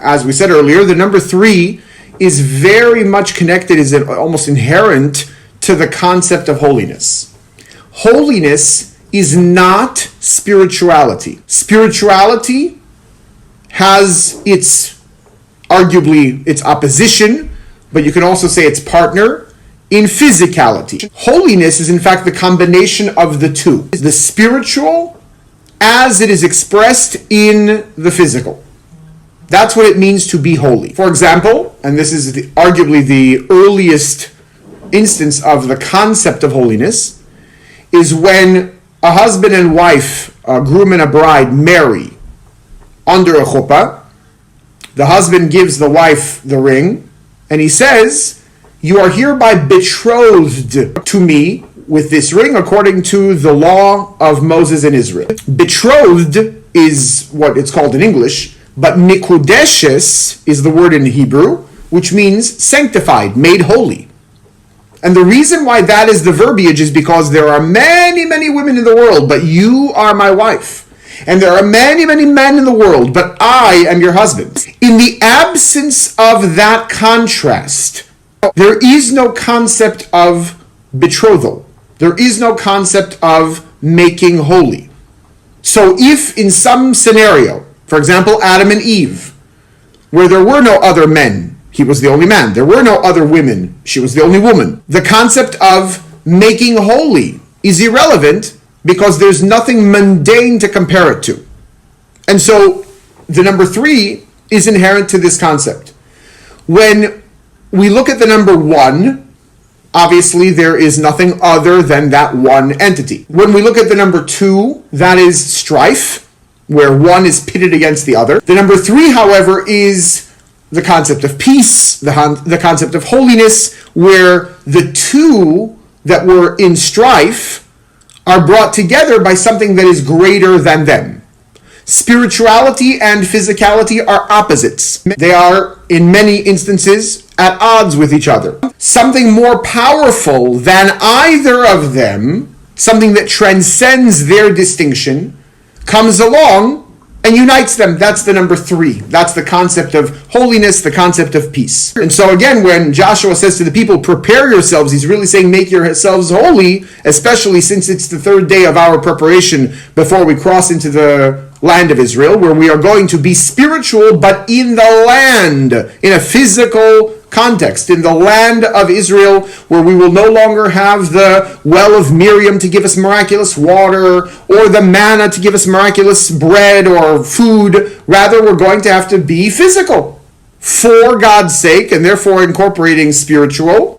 as we said earlier, the number 3 is very much connected, is almost inherent to the concept of holiness. Holiness is not spirituality. Spirituality has arguably its opposition, but you can also say its partner in physicality. Holiness is in fact the combination of the two. The spiritual as it is expressed in the physical. That's what it means to be holy. For example, and this is arguably the earliest instance of the concept of holiness, is when a husband and wife, a groom and a bride, marry under a chuppah. The husband gives the wife the ring, and he says, "You are hereby betrothed to me with this ring according to the law of Moses and Israel." Betrothed is what it's called in English, but mikudeshes is the word in Hebrew, which means sanctified, made holy. And the reason why that is the verbiage is because there are many, many women in the world, but you are my wife. And there are many, many men in the world, but I am your husband. In the absence of that contrast, there is no concept of betrothal. There is no concept of making holy. So if in some scenario, for example, Adam and Eve, where there were no other men, he was the only man. There were no other women. She was the only woman. The concept of making holy is irrelevant because there's nothing mundane to compare it to. And so the number 3 is inherent to this concept. When we look at the number 1, obviously there is nothing other than that one entity. When we look at the number 2, that is strife, where one is pitted against the other. The number 3, however, is the concept of peace, the concept of holiness, where the two that were in strife are brought together by something that is greater than them. Spirituality and physicality are opposites. They are, in many instances, at odds with each other. Something more powerful than either of them, something that transcends their distinction, comes along and unites them. That's the number 3. That's the concept of holiness, the concept of peace. And so again, when Joshua says to the people, prepare yourselves, he's really saying make yourselves holy, especially since it's the 3rd day of our preparation before we cross into the land of Israel, where we are going to be spiritual, but in the land, in a physical context, in the land of Israel, where we will no longer have the well of Miriam to give us miraculous water, or the manna to give us miraculous bread or food. Rather, we're going to have to be physical for God's sake, and therefore incorporating spiritual